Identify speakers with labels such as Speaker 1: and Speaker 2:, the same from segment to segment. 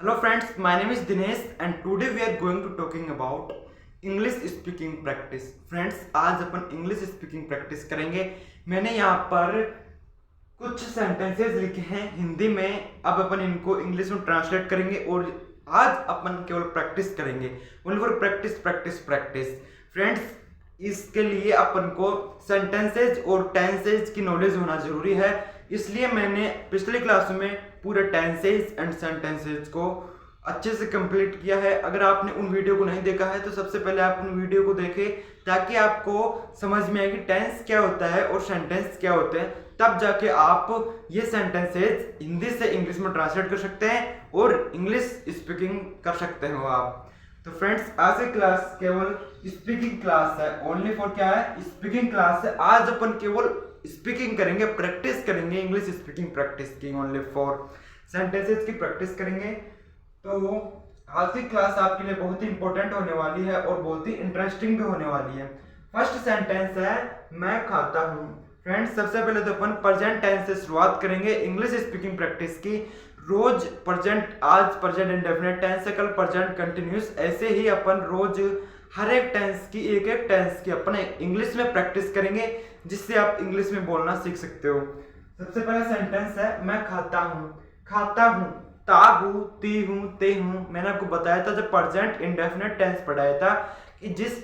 Speaker 1: Hello friends, my name is Dinesh and today we are going to talking about English speaking practice. Friends, आज अपन English speaking practice करेंगे। मैंने यहाँ पर कुछ sentences लिखे हैं हिंदी में, अब अपन इनको इंग्लिश में ट्रांसलेट करेंगे और आज अपन केवल प्रैक्टिस करेंगे। Only for practice practice practice. Friends, इसके लिए अपन को सेंटेंसेज और टेंसेज की नॉलेज होना जरूरी है, इसलिए मैंने पिछली क्लास में पूरे टेंसेज एंड सेंटेंसेज को अच्छे से कंप्लीट किया है। अगर आपने उन वीडियो को नहीं देखा है तो सबसे पहले आप उन वीडियो को देखें ताकि आपको समझ में आए कि टेंस क्या होता है और सेंटेंस क्या होते हैं। तब जाके आप ये सेंटेंसेज हिंदी से इंग्लिश में ट्रांसलेट कर सकते हैं और इंग्लिश स्पीकिंग कर सकते हो आप। तो फ्रेंड्स, आज की क्लास केवल स्पीकिंग क्लास है। ओनली फॉर क्या है? स्पीकिंग क्लास है। आज अपन केवल स्पीकिंग करेंगे, प्रैक्टिस करेंगे, इंग्लिश स्पीकिंग प्रैक्टिस की। ओनली फॉर सेंटेंसेस की प्रैक्टिस करेंगे। तो आज की क्लास आपके लिए बहुत ही इंपॉर्टेंट होने वाली है और बहुत ही इंटरेस्टिंग भी होने वाली है। फर्स्ट सेंटेंस है मैं खाता हूँ। फ्रेंड्स, सबसे पहले तो अपन प्रेजेंट टेंस से शुरुआत करेंगे इंग्लिश स्पीकिंग प्रैक्टिस की। रोज प्रेजेंट, आज प्रेजेंट इंडेफिनिट टेंस है, कल प्रेजेंट कंटिन्यूस, ऐसे ही अपन रोज हर एक टेंस की एक एक टेंस की अपन इंग्लिश में प्रैक्टिस करेंगे जिससे आप इंग्लिश में बोलना सीख सकते हो। सबसे पहला सेंटेंस है मैं खाता हूँ। खाता हूँ, ता हूँ, ती हूँ, ते हूँ। मैंने आपको बताया था जब प्रेजेंट इंडेफिनिट टेंस पढ़ाया था कि जिस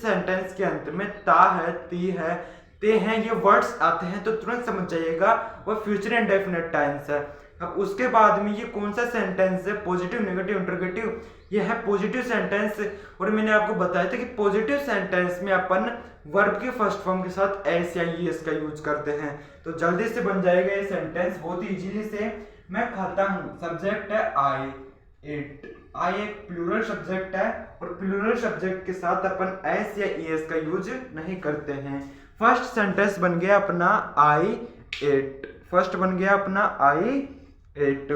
Speaker 1: सेंटेंस के अंत में ता है, ती है, ते हैं, ये वर्ड्स आते हैं तो तुरंत समझ जाइएगा वो फ्यूचर इंडेफिनिट टेंस है। अब उसके बाद में ये कौन सा सेंटेंस है? Positive, negative, interrogative. ये है पॉजिटिव सेंटेंस। और मैंने आपको बताया था कि पॉजिटिव सेंटेंस में अपन वर्ब के फर्स्ट फॉर्म के साथ एस या ईएस का यूज करते हैं, तो जल्दी से बन जाएगा ये सेंटेंस बहुत ही इजीली से। मैं खाता हूँ, सब्जेक्ट है आई, इट। आई एक प्लूरल सब्जेक्ट है और प्लूरल सब्जेक्ट के साथ अपन एस या ईएस का यूज नहीं करते हैं। फर्स्ट सेंटेंस बन गया अपना आई इट। फर्स्ट बन गया अपना आई इट।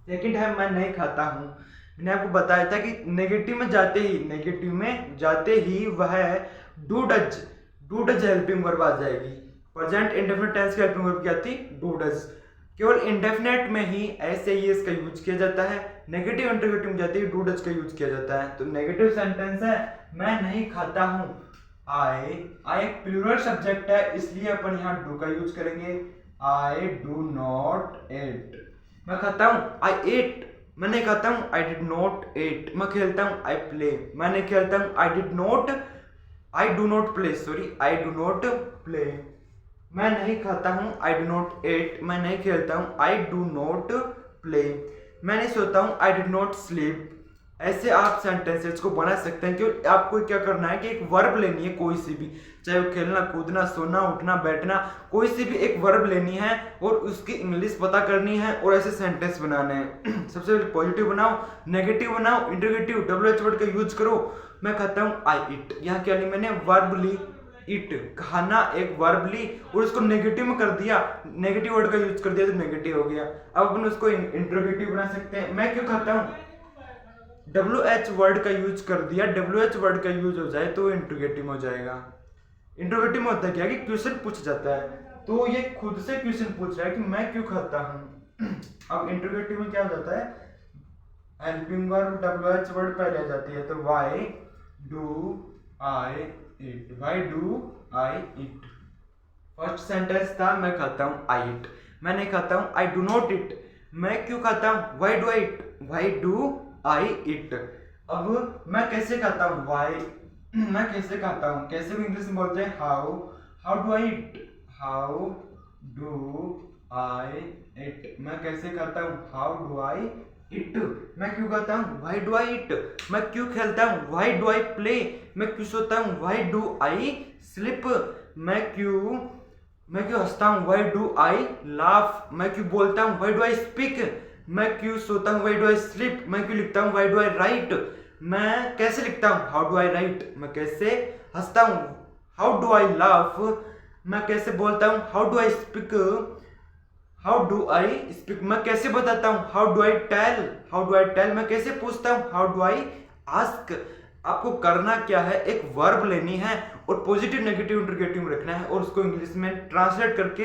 Speaker 1: सेकंड है मैं नहीं खाता हूँ। मैंने आपको बताया था कि नेगेटिव में जाते ही वह डू डज हेल्पिंग वर्ब आ जाएगी। प्रेजेंट इंडेफिनिट टेंस की हेल्पिंग वर्ब क्या थी? Do does. केवल इंडेफिनिट में ही ऐसे ही इसका यूज किया जाता है। नेगेटिव इंटरोगेटिव में जाते ही डू डज का यूज किया जाता है। तो नेगेटिव सेंटेंस है मैं नहीं खाता हूँ। आई एक प्लूरल सब्जेक्ट है, इसलिए अपन यहाँ डू का यूज करेंगे। I do not eat. मैं खाता हूँ, आई ईट। मैं नहीं खाता हूँ, आई डिड नॉट ईट। मैं खेलता हूँ, आई प्ले। मैं नहीं खेलता हूँ, I do not play. Sorry, I do not play. मैं नहीं खाता हूँ, आई डू नॉट ईट। मैं नहीं खेलता हूँ, आई डू नॉट प्ले। मैं नहीं सोता हूँ, आई डिड नॉट स्लीप। ऐसे आप सेंटेंसेस को बना सकते हैं। क्योंकि आपको क्या करना है कि एक वर्ब लेनी है कोई सी भी, चाहे वो खेलना, कूदना, सोना, उठना, बैठना, कोई सी भी एक वर्ब लेनी है और उसकी इंग्लिश पता करनी है और ऐसे सेंटेंस बनाने हैं। सबसे पहले पॉजिटिव बनाओ, नेगेटिव बनाओ, इंटरोगेटिव, WH वर्ड का यूज करो। मैं खाता हूँ, आई ईट। यहाँ क्या ली मैंने? वर्ब ली, ईट, खाना, एक वर्ब ली और उसको नेगेटिव में कर दिया, नेगेटिव वर्ड का यूज कर दिया तो नेगेटिव हो गया। अब अपन उसको इंटरोगेटिव बना सकते हैं। मैं क्यों खाता हूँ? WH वर्ड का यूज कर दिया, WH वर्ड का यूज हो जाए तो इंटरोगेटिव हो जाएगा। इंटरोगेटिव में होता है क्या कि क्वेश्चन पूछ जाता है, तो ये खुद से क्वेश्चन पूछ रहा है कि मैं क्यों खाता हूँ। अब इंटरोगेटिव में क्या हो जाता है? हेल्पिंग वर्ब WH वर्ड पहले आ जाती है, तो why do I eat. Why do I eat. First sentence था मैं खाता हूँ, आई ईट। मैं नहीं खाता हूँ, आई डू नॉट ईट। मैं क्यों खाता हूँ? Why do I eat. Why do I eat. अब मैं कैसे खाता हूँ? व्हाई। मैं कैसे खाता हूँ? कैसे भी इंग्लिश में बोलते हैं how do I eat. How do I eat. मैं कैसे खाता हूँ? How do I eat. मैं क्यों खाता हूँ? Why do I eat. मैं क्यों खेलता हूँ? Why do I play. मैं क्यों सोता हूँ? Why do I sleep. मैं क्यों हंसता हूँ? Why do I laugh. मैं क्यों बोलता हूँ? Why do I speak. मैं क्यों सोता हूँ? Why do I sleep. मैं क्यों लिखता हूँ? Why do I write. मैं कैसे लिखता हूँ? How do I write. मैं कैसे हंसता हूँ? How do I laugh. मैं कैसे बोलता हूँ? How do I speak. मैं कैसे बताता हूँ? How do I tell. मैं कैसे पूछता हूँ? How do I ask. आपको करना क्या है? एक वर्ब लेनी है और पॉजिटिव, नेगेटिव, इंटरोगेटिव रखना है और उसको इंग्लिश में ट्रांसलेट करके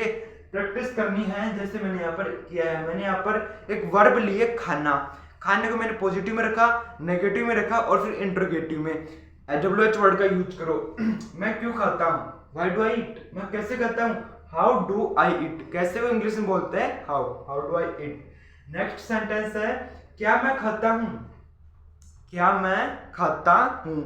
Speaker 1: प्रैक्टिस करनी है जैसे मैंने यहाँ पर किया है। मैंने यहाँ पर एक वर्ब लिए खाना, खाने को मैंने पॉजिटिव में रखा, नेगेटिव में रखा और फिर इंट्रोगेटिव में WH वर्ड का यूज करो। मैं क्यों खाता हूँ, व्हाई डू आई ईट, मैं कैसे खाता हूँ, हाउ डू आई ईट, कैसे वो इंग्लिश में बोलते हैं how do I eat. Next sentence है क्या मैं खाता हूँ, क्या मैं खाता हूँ।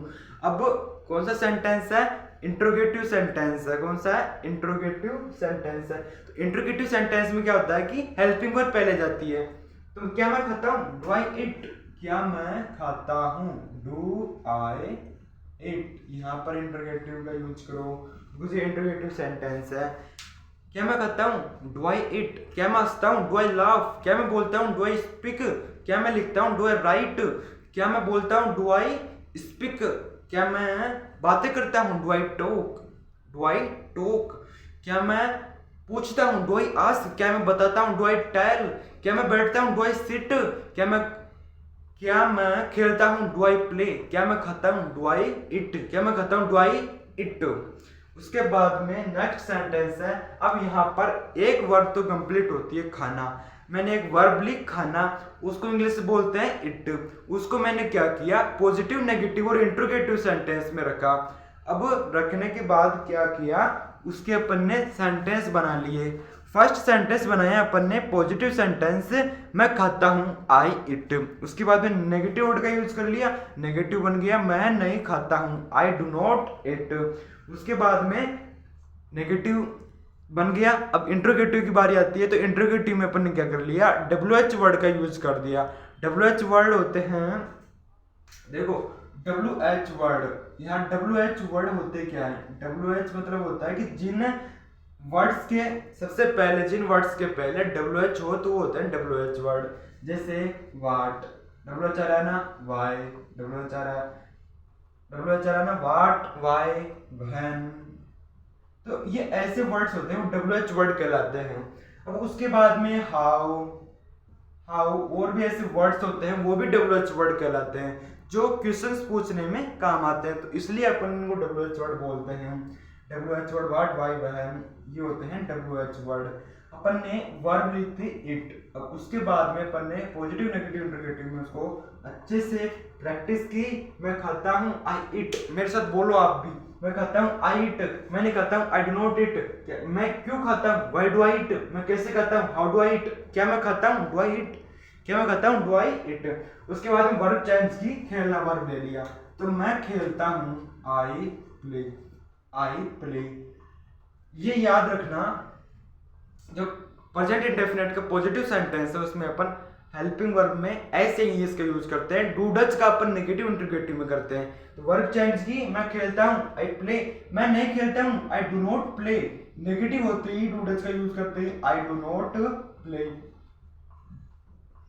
Speaker 1: अब कौन सा सेंटेंस है, इंट्रोगेटिव सेंटेंस है। कौन सा है, इंट्रोगेटिव सेंटेंस है। तो इंट्रोगेटिव सेंटेंस में क्या होता है कि हेल्पिंग वर्ब पहले जाती है। तो क्या मैं खाता हूँ, डू आई ईट, क्या मैं खाता हूँ, डू आई ईट। यहाँ पर इंट्रोगेटिव का यूज करो बिकॉज़ ये इंट्रोगेटिव सेंटेंस है। क्या मैं खाता हूँ, डू आई ईट, क्या मैं हंसता हूँ, डू आई लाफ, क्या मैं बोलता हूँ, डू आई स्पीक, क्या मैं लिखता हूँ, डू आई राइट, क्या मैं बोलता हूँ, डू आई स्पीक, क्या मैं बातें करता हूँ, do I talk, do I talk, क्या मैं पूछता हूँ, डू आई आस्क, क्या मैं बताता हूँ, डू आई टेल, क्या मैं बैठता हूँ, डू आई सिट, क्या मैं खेलता हूँ, डू आई प्ले, क्या मैं खाता हूँ, डू आई इट, क्या मैं खाता हूँ, डू आई इट। उसके बाद में नेक्स्ट सेंटेंस है। अब यहाँ पर एक वर्ब तो कंप्लीट होती है खाना, मैंने एक वर्ब ली खाना, उसको इंग्लिश में बोलते हैं इट। उसको मैंने क्या किया, पॉजिटिव, नेगेटिव और इंट्रोगेटिव सेंटेंस में रखा। अब रखने के बाद क्या किया, उसके अपन ने सेंटेंस बना लिए। फर्स्ट सेंटेंस बनाया अपन ने पॉजिटिव सेंटेंस, मैं खाता हूँ, आई इट। उसके बाद में नेगेटिव वर्ड का यूज कर लिया, नेगेटिव बन गया मैं नहीं खाता हूँ, आई डू नॉट इट। उसके बाद में नेगेटिव बन गया। अब इंट्रोगेटिव की बारी आती है, तो इंट्रोगेटिव में अपन ने क्या कर लिया, WH वर्ड का यूज कर दिया। WH वर्ड होते हैं, देखो WH वर्ड, यहाँ WH वर्ड होते क्या है, WH मतलब होता है कि जिन वर्ड्स के सबसे पहले, जिन वर्ड्स के पहले WH हो तो वो होते हैं WH वर्ड। जैसे वाट, WH आ रहा है ना, वाई, WH आ रहा है ना, वाट, वाई, व्हेन। तो ये ऐसे वर्ड्स होते हैं, वो WH वर्ड कहलाते हैं। अब उसके बाद में हाउ और भी ऐसे वर्ड्स होते हैं, वो भी WH वर्ड कहलाते हैं, जो क्वेश्चंस पूछने में काम आते हैं। तो इसलिए अपन इनको WH वर्ड बोलते हैं। WH word, what, why, when, ये होते हैं WH वर्ड। अपन ने वर्ब ली थी इट। अब उसके बाद में अपन ने पॉजिटिव, नेगेटिव, इंट्रोगेटिव में उसको अच्छे से प्रैक्टिस की। मैं खाता हूँ, आई ईट, मेरे साथ बोलो आप भी, मैं खाता हूँ, आई ईट। मैं नहीं खाता हूँ, आई डू नॉट ईट। मैं क्यों खाता हूँ, व्हाई डू आई ईट। मैं कैसे खाता हूँ, हाउ डू आई ईट। क्या मैं खाता हूँ, डू आई ईट, क्या मैं खाता हूँ, डू आई ईट। उसके बाद में वर्ब चेंज की, खेलना वर्ब ले लिया। तो मैं खेलता हूँ, आई प्ले। ये याद रखना, जो प्रेजेंट इंडेफिनिट का पॉजिटिव सेंटेंस है उसमें अपन हेल्पिंग वर्ब में ऐसे ही इसका यूज करते हैं। डू डज का अपन नेगेटिव, इंट्रोगेटिव में करते हैं। तो वर्ब चेंज की, मैं खेलता हूँ, आई प्ले। मैं नहीं खेलता हूँ, I do not play. Negative होते ही डू डज का यूज करते हैं, I do not play.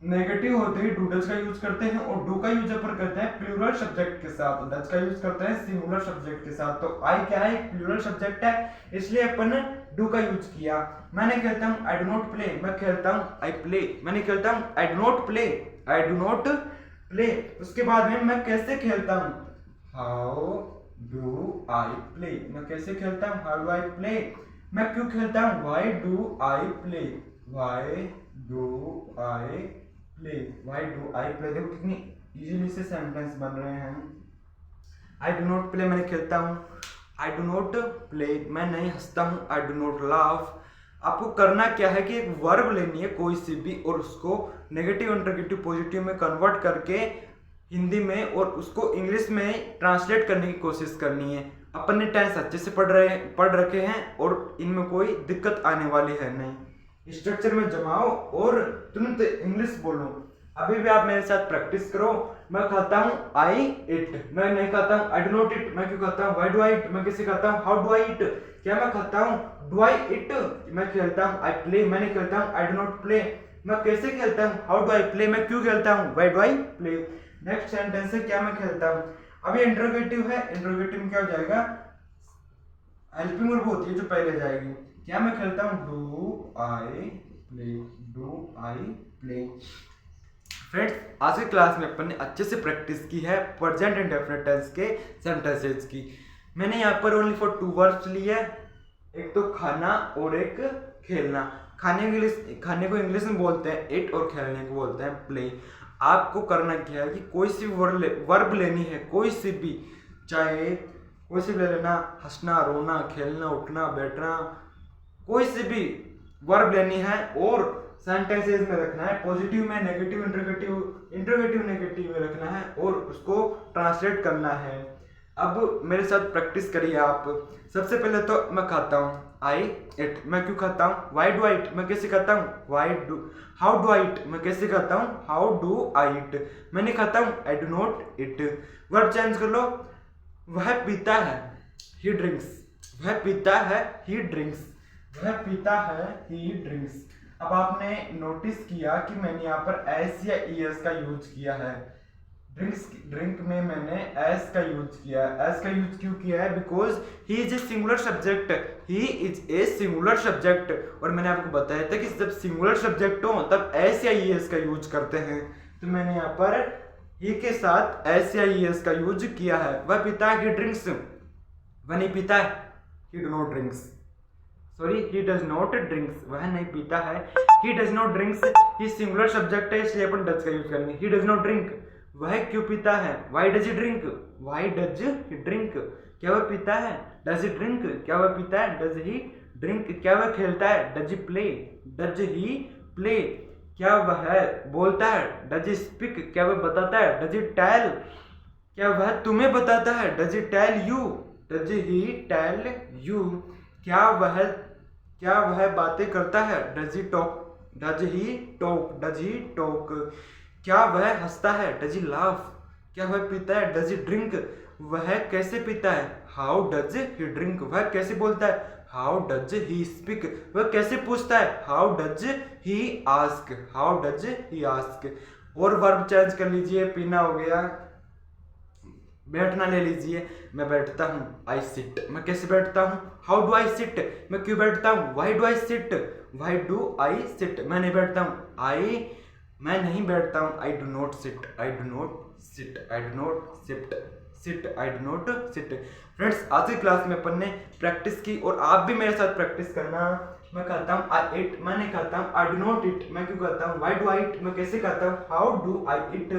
Speaker 1: Negative होते ही डू डज का यूज करते हैं, और डू का यूज अपन करते हैं प्लूरल सब्जेक्ट के साथ, डज का यूज करते हैं सिंगुलर सब्जेक्ट के साथ। तो आई क्या है, प्लूरल सब्जेक्ट है, इसलिए अपन ने डू का यूज किया। मैं नहीं खेलता हूँ, आई डू नॉट प्ले। मैं खेलता हूँ, आई प्ले। मैं नहीं खेलता हूँ, I do not play, I do not play. उसके बाद में मैं कैसे खेलता हूँ, हाउ डू आई प्ले। मैं कैसे खेलता हूँ, हाउ डू आई प्ले। मैं क्यों खेलता हूँ, why do I play, why do I play, why do I play. देखो कितनी इजीली से सेंटेंस बन रहे हैं। आई डू नॉट प्ले, मैं खेलता हूँ, आई डू नॉट प्ले। मैं नहीं हंसता हूँ, आई डू नॉट लाफ। आपको करना क्या है कि एक वर्ब लेनी है कोई सी भी, और उसको नेगेटिव, इंट्रोगेटिव, पॉजिटिव में कन्वर्ट करके हिंदी में और उसको इंग्लिश में ट्रांसलेट करने की कोशिश करनी है। अपन ने टेंस अच्छे से पढ़ रखे हैं और इनमें कोई दिक्कत आने वाली है नहीं। स्ट्रक्चर में जमाओ और तुरंत इंग्लिश बोलो। अभी भी आप मेरे साथ प्रैक्टिस करो। मैं खाता हूँ, आई इट। मैं नहीं खाता हूँ, आई डू नॉट इट। मैं क्यों खाता हूँ, व्हाई डू आई इट। मैं कैसे खाता हूँ, हाउ डू आई इट। क्या मैं खाता हूँ, डू आई इट। मैं खेलता हूँ, आई प्ले। मैं नहीं खेलता हूँ, आई डू नॉट प्ले। मैं कैसे खेलता हूँ, हाउ डू आई प्ले। मैं क्यों खेलता हूँ, why do I play. Next sentence है क्या मैं खेलता हूँ। अभी इंट्रोगेटिव है, इंट्रोगेटिव में क्या हो जाएगा, हेल्पिंग वर्ब होती है जो पहले जाएगी। क्या मैं खेलता हूँ, do I play, do I play. Friends, आज की क्लास में अपन ने अच्छे से प्रैक्टिस की है प्रेजेंट इंडेफिनिट टेंस के सेंटेंसेस की। मैंने यहाँ पर ओनली फॉर 2 वर्ड्स लिए, एक तो खाना और एक खेलना। खाने को इंग्लिश में बोलते हैं इट और खेलने को बोलते हैं प्ले। आपको करना क्या है कि कोई सी वर्ब लेनी है, कोई सी भी, चाहे कोई सी भी ले लेना, हंसना, रोना, खेलना, उठना, बैठना, कोई सी भी वर्ब लेनी है और सेंटेंसेस में रखना है, पॉजिटिव में, नेगेटिव, इंट्रोगेटिव नेगेटिव में रखना है और उसको ट्रांसलेट करना है। अब मेरे साथ प्रैक्टिस करिए आप। सबसे पहले तो मैं खाता हूँ, आई इट, मैं क्यों खाता हूँ, वाई डू आई इट, मैं कैसे खाता हूँ, हाउ डू आई इट, मैं कैसे खाता हूँ, हाउ डू आई इट, मैं नहीं खाता हूँ, I do not it. Verb change कर लो, वह पीता है, ही ड्रिंक्स, वह पीता है, ही ड्रिंक्स, वह पीता है, ही ड्रिंक्स। अब आपने नोटिस किया कि मैंने यहाँ पर एस या ईएस का यूज किया है। ड्रिंक में मैंने एस का यूज किया है। एस का यूज क्यों किया है? Because he is a singular subject, he is a singular subject. और मैंने आपको बताया था कि जब सिंगुलर सब्जेक्ट हो तब एस या ईएस का यूज करते हैं। तो मैंने यहाँ पर ही के साथ एस या ईएस का यूज किया है। वह पीता है, ही ड्रिंक्स, वह नहीं पीता है, ही do not drinks, sorry he does not drinks, वह नहीं पीता है, he does not drinks. He singular subject है इसलिए अपन डज का यूज करेंगे। ही डज नॉट ड्रिंक, वह क्यों पीता है, why does he drink, why does he drink, क्या वह पीता है, डज ही ड्रिंक, क्या वह पीता है, डज ही ड्रिंक, क्या वह खेलता है, does he play, does he play, क्या वह बोलता है, डज ही स्पीक, क्या वह बताता है, डज ही टेल, क्या वह तुम्हें बताता है, does he tell you, does he tell you, क्या वह बातें करता है, does he talk, does he talk, does he talk, क्या वह हंसता है, डज ही लाफ, क्या वह पीता है, डज ही ड्रिंक, वह कैसे पीता है, हाउ डज ही ड्रिंक, वह कैसे बोलता है, हाउ डज ही स्पीक, वह कैसे पूछता है, how does he ask, how does he ask. और वर्ब चेंज कर लीजिए, पीना हो गया, बैठना ले लीजिए, मैं बैठता हूँ, आई सिट, मैं कैसे बैठता हूँ, हाउ डू आई सिट, मैं क्यों बैठता हूँ, why do I sit, why do I sit, मैं नहीं बैठता हूँ, मैं नहीं बैठता हूँ, I do not sit, I do not sit, I do not sit, I do not sit. Friends, आज की क्लास में अपन ने प्रैक्टिस की और आप भी मेरे साथ प्रैक्टिस करना। मैं कहता हूँ आई इट, मैं नहीं खाता हूँ, आई डू नॉट इट, मैं क्यों खाता हूँ, वाई डू आई इट, मैं कैसे खाता हूँ, हाउ डू आई इट,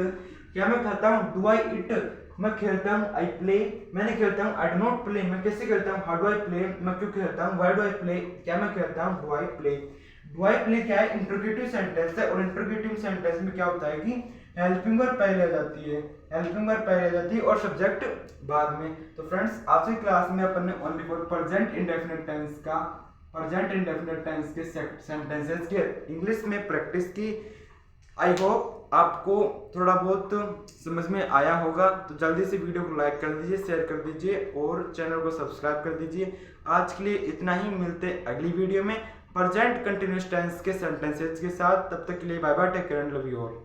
Speaker 1: क्या मैं खाता हूँ, डू आई इट, मैं खेलता हूँ, आई प्ले, मैं नहीं खेलता हूँ, आई डू नॉट प्ले, मैं कैसे खेलता हूँ, हाउ डू आई प्ले, मैं क्यों खेलता हूँ, वाई डू आई प्ले, क्या मैं खेलता हूँ, do I play. Do I play क्या है? इंट्रोगेटिव सेंटेंस है और इंट्रोगेटिव सेंटेंस में क्या होता है कि हेल्पिंग वर्ब पहले आ जाती है, हेल्पिंग वर्ब पहले आ जाती है और सब्जेक्ट बाद में। तो फ्रेंड्स, आज की क्लास में अपन ने only for present indefinite tense के सेंटेंसेस के इंग्लिश में प्रैक्टिस की। आई होप आपको थोड़ा बहुत समझ में आया होगा। तो जल्दी से वीडियो को लाइक कर दीजिए, शेयर कर दीजिए और चैनल को सब्सक्राइब कर दीजिए। आज के लिए इतना ही, मिलते अगली वीडियो में प्रेजेंट कंटिन्यूअस टेंस के सेंटेंसेस के साथ। तब तक के लिए bye bye, take care and love you all.